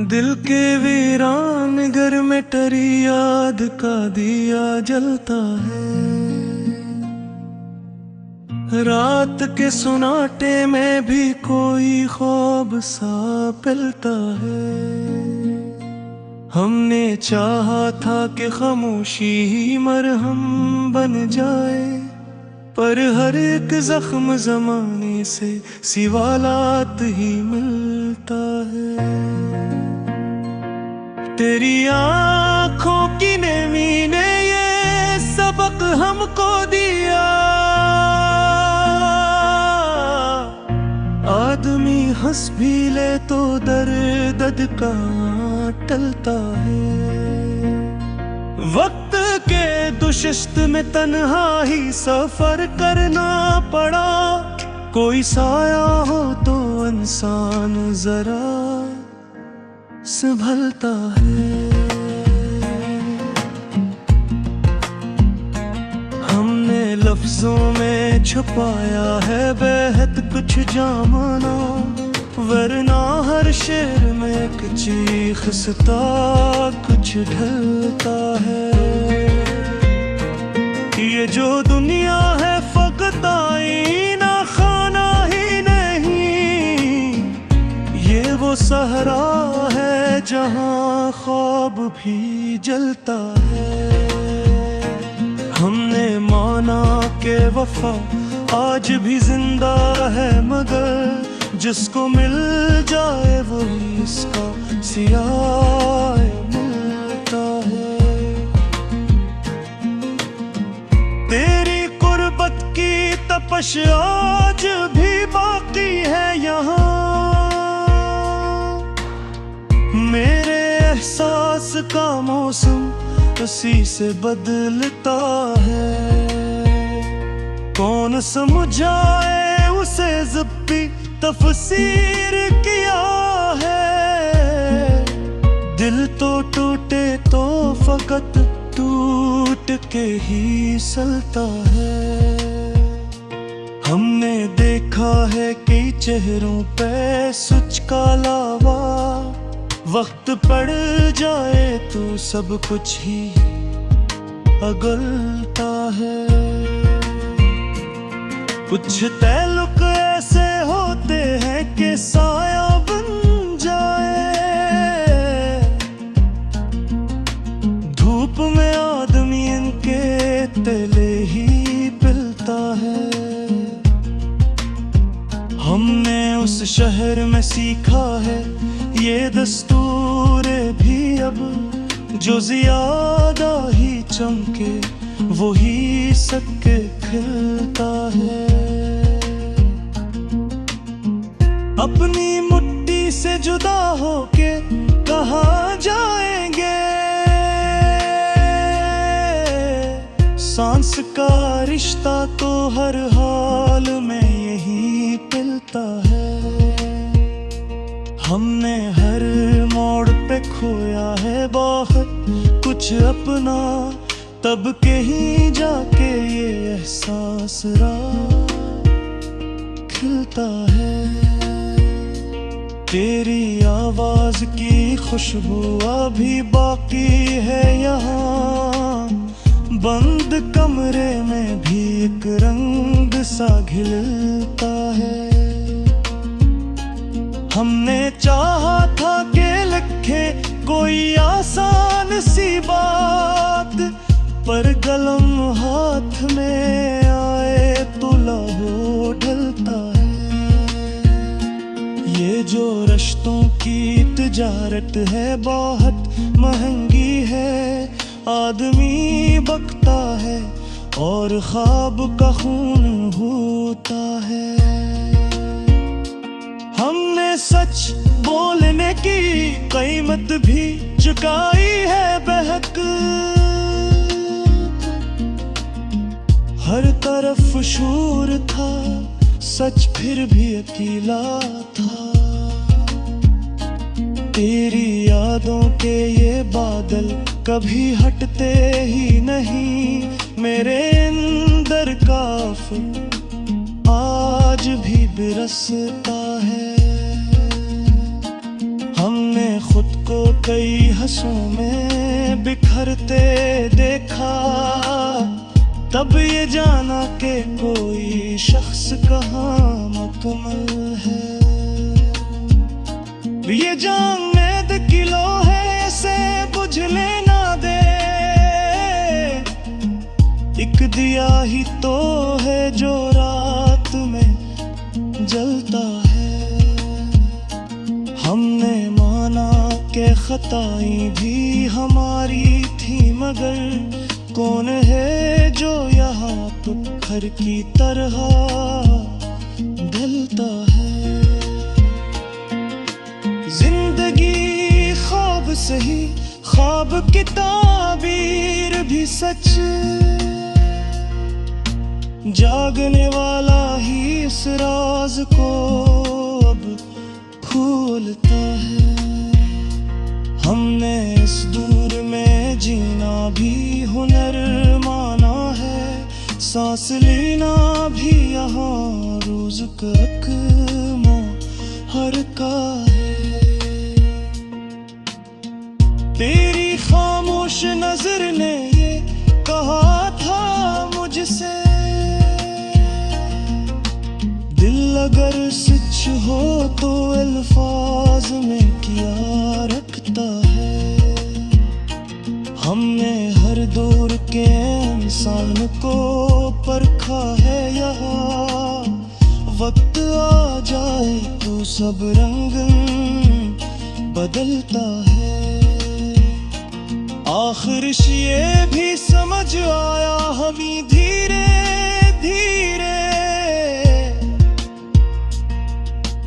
दिल के वीरान घर में टरी याद का दिया जलता है। रात के सुनाटे में भी कोई ख्वाब सा पिलता है। हमने चाहा था कि खामोशी ही मरहम बन जाए, पर हर एक जख्म जमाने से सिवालात ही मिलता है। तेरी आँखों की नमी ने ये सबक हमको दिया, आदमी हंस भी ले तो दर्द का टलता है। वक्त के दुशिस्त में तन्हा ही सफर करना पड़ा, कोई साया हो तो इंसान जरा संभलता है। हमने लफ्जों में छुपाया है बेहद कुछ जामाना, वरना हर शेर में एक चीख सता कुछ ढलता है। ये जो दुनिया है फकत आईना खाना ही नहीं, ये वो सहरा है जहां ख्वाब भी जलता है। हमने माना के वफा आज भी जिंदा है, मगर जिसको मिल जाए वो इसका सियाह मिलता है। तेरी कुर्बत की तपश आज भी बाकी है यहाँ, मेरे एहसास का मौसम उसी से बदलता है। कौन समझाए उसे ज़ब्ती तफसीर किया है, दिल तो टूटे तो फकत टूट के ही सलता है। हमने देखा है कई चेहरों पे सुच का लावा, वक्त पड़ जाए तो सब कुछ ही अगलता है। कुछ ताल्लुक ऐसे होते हैं कि साया बन जाए, धूप में आदमी इनके तले ही पिलता है। हमने उस शहर में सीखा है ये दस्तूर भी अब, जो ज्यादा ही चमके वही सबके खिलता है। अपनी मुट्ठी से जुदा होके कहाँ जाएंगे, सांस का रिश्ता तो हर हाल में यही पिलता है। हमने हर मोड़ पे खोया है बहुत कुछ अपना, तब कहीं जाके ये एहसास खिलता है। तेरी आवाज की खुशबू अभी बाकी है यहाँ, बंद कमरे में भी एक रंग सा खिलता है। हमने चाहा था कि लिखे कोई आसान सी बात, पर कलम हाथ में आए तो लहू ढलता है। ये जो रिश्तों की तिजारत है बहुत महंगी है, आदमी बकता है और ख्वाब का खून होता है। हमने सच बोलने की कीमत भी चुकाई है बेहक, हर तरफ शोर था सच फिर भी अकेला था। तेरी यादों के ये बादल कभी हटते ही नहीं, मेरे अंदर का आज भी बिरसता है। हमने खुद कई हंसों में बिखरते देखा, तब ये जाना कि कोई शख्स कहाँ मुकम्मल है। ये जान में किलो है इसे बुझने ना दे, एक दिया ही तो है जो रात में जलता है। हमने माना कि खताएं भी हमारी थी, मगर कौन है जो यहाँ पत्थर की तरह ढलता है। जिंदगी ख्वाब सही, ख्वाब की ताबीर भी सच, जागने वाला ही इस राज को अब खोलता है। हमने इस दूर में जीना भी हुनर माना है, सांस लेना भी यहाँ रोज ककमा हर का है। तेरी खामोश नजर ने ये कहा था मुझसे, दिल अगर सच हो तो अल्फाज में क्या रखता है। हमने हर दौर के इंसान को परखा है, यहाँ वक्त आ जाए तो सब रंग बदलता है। आखिर ये भी समझ आया हमें धीरे धीरे,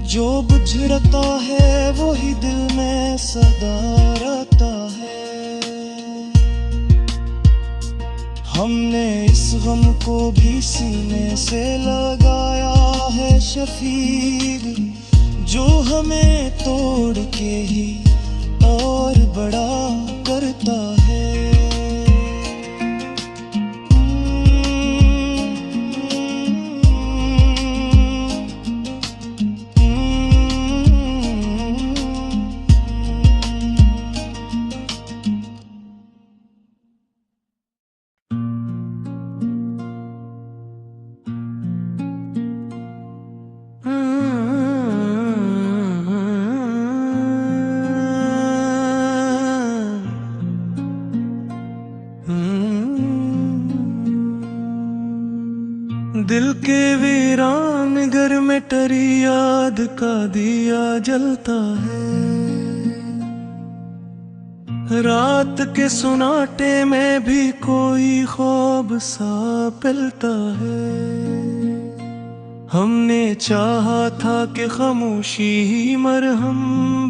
जो बुझ रहता है वही दिल में सदा रहता है। हमने इस गम को भी सीने से लगाया है शफीक, जो हमें तोड़ के ही और बड़ा करता है। दिल के वीरान घर में टरी याद का दिया जलता है। रात के सुनाटे में भी कोई ख्वाब सा पिलता है। हमने चाहा था कि खामोशी ही मरहम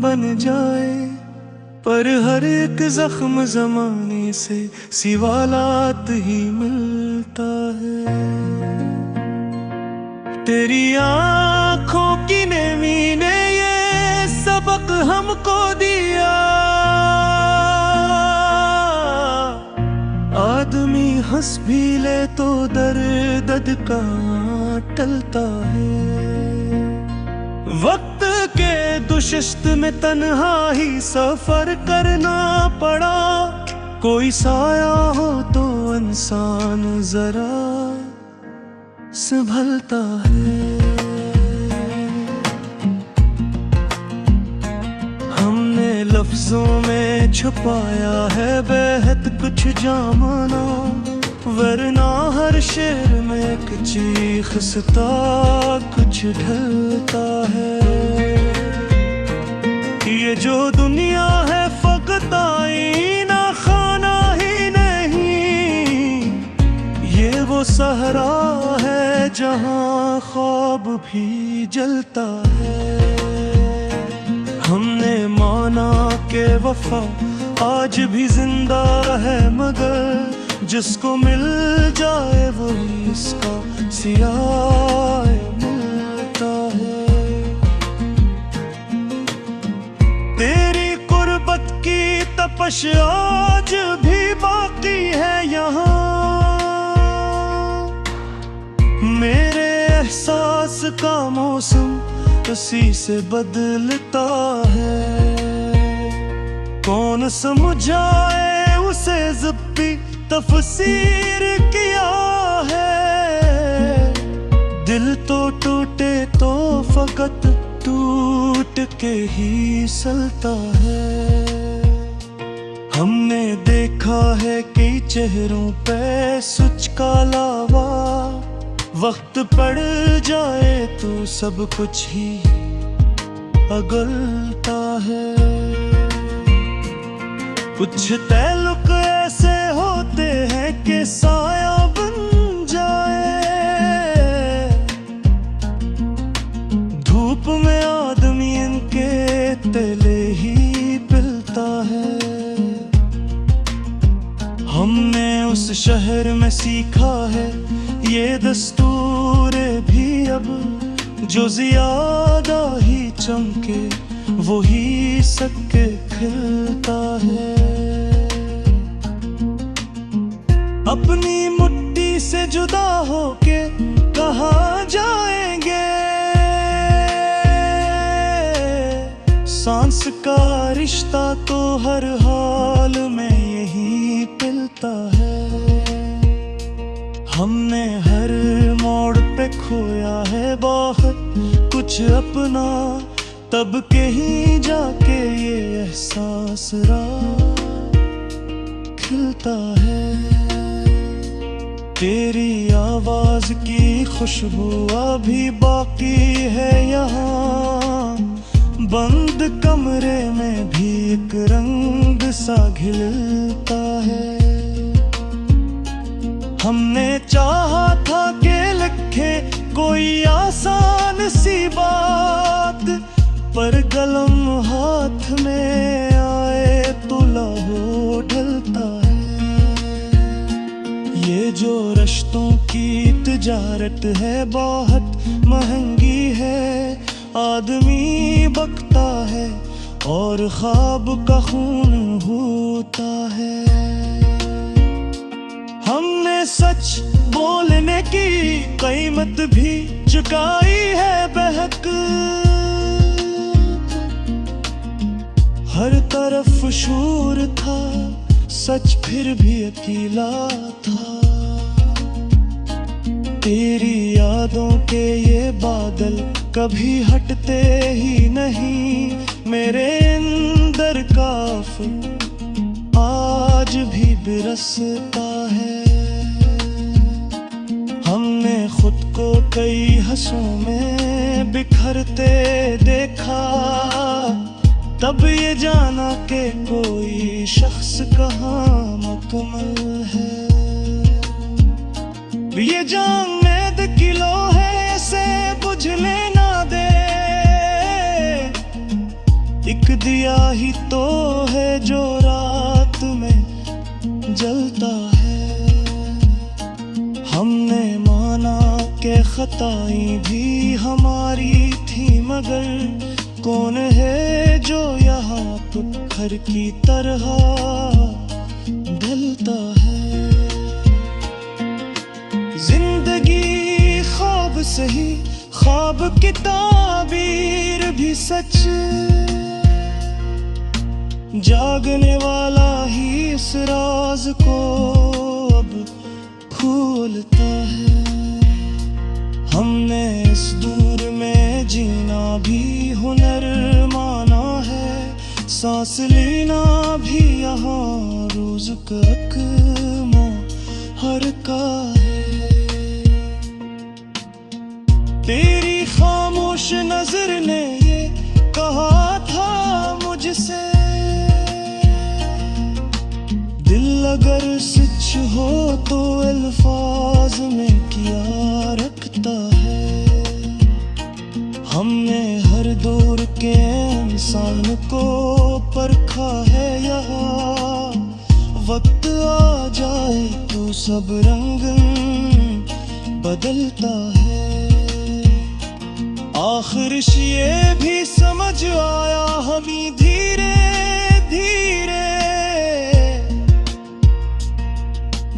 बन जाए, पर हर एक जख्म जमाने से सिवालात ही मिलता है। तेरी आँखों की नेमी ने ये सबक हमको दिया, आदमी हंस भी ले तो दर्द का टलता है। वक्त के दुशिस्त में तन्हा ही सफर करना पड़ा, कोई साया हो तो इंसान जरा संभलता है। हमने लफ्जों में छुपाया है बेहद कुछ जामाना, वरना हर शेर में एक चीख सता कुछ ढलता है। ये जो दुनिया है फकत आईना खाना ही नहीं, ये वो सहरा है जहाँ ख्वाब भी जलता है। हमने माना कि वफा आज भी जिंदा है, मगर जिसको मिल जाए वही इसका सियाह मिलता है। तेरी कुर्बत की तपश आज भी बाकी है यहाँ, मेरे एहसास का मौसम उसी से बदलता है। कौन समझाए उसे ज़ब्ती तफसीर किया है। दिल तो टूटे तो फकत टूट के ही सलता है। हमने देखा है कई चेहरों पे सुच का लावा, वक्त पड़ जाए तो सब कुछ ही अगलता है। कुछ ताल्लुक ऐसे होते हैं कि साया बन जाए, धूप में आदमी इनके तले ही पिलता है। हमने उस शहर में सीखा है ये दस्तूर भी अब, जो ज्यादा ही चमके वही सबके खिलता है। अपनी मुट्ठी से जुदा होके कहाँ जाएंगे, सांस का रिश्ता तो हर हाल में यही पिलता है। हमने हर मोड़ पे खोया है बहुत कुछ अपना, तब कहीं जाके ये एहसास खिलता है। तेरी आवाज की खुशबू अभी बाकी है यहाँ, बंद कमरे में भी एक रंग सा खिलता है। हमने चाहा था कि लिखे कोई आसान सी बात, पर कलम हाथ में आए तो लहू ढलता है। ये जो रिश्तों की तिजारत है बहुत महंगी है, आदमी बकता है और ख्वाब का खून होता है। हमने सच बोलने की कीमत भी चुकाई है बहक, हर तरफ शोर था सच फिर भी अकेला था। तेरी यादों के ये बादल कभी हटते ही नहीं, मेरे अंदर काफ आज भी बिरसता है। हमने खुद को कई हंसों में बिखरते देखा, तब ये जाना कि कोई शख्स कहाँ मुकम्मल है। ये जान में किलो है से बुझने ना दे, एक दिया ही तो है जो रात में जलता है। हमने माना कि खताएं भी हमारी थी, मगर कौन है जो यहाँ पत्थर की तरह ढलता है। जिंदगी ख्वाब सही, ख्वाब की ताबीर भी सच, जागने वाला ही इस राज को अब खोलता है। हमने इस दूर में जीना भी हुनर माना है, सांस लेना भी यहाँ रोज कदमों हर का है। तेरी खामोश नजर ने ये कहा था मुझसे, दिल अगर सच हो तो अल्फाज में किया रखता है। हमने हर दौर के इंसान को परखा है यहाँ, वक्त आ जाए तो सब रंग बदलता है। आखिर ये भी समझ आया हमें धीरे धीरे,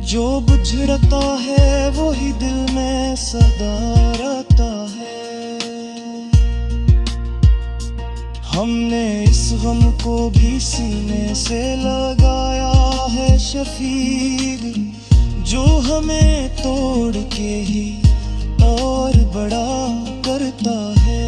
जो बुझरता है वही दिल में सदा रहता है। हमने इस गम को भी सीने से लगाया है शफीर, जो हमें तोड़ के ही और बड़ा करता है।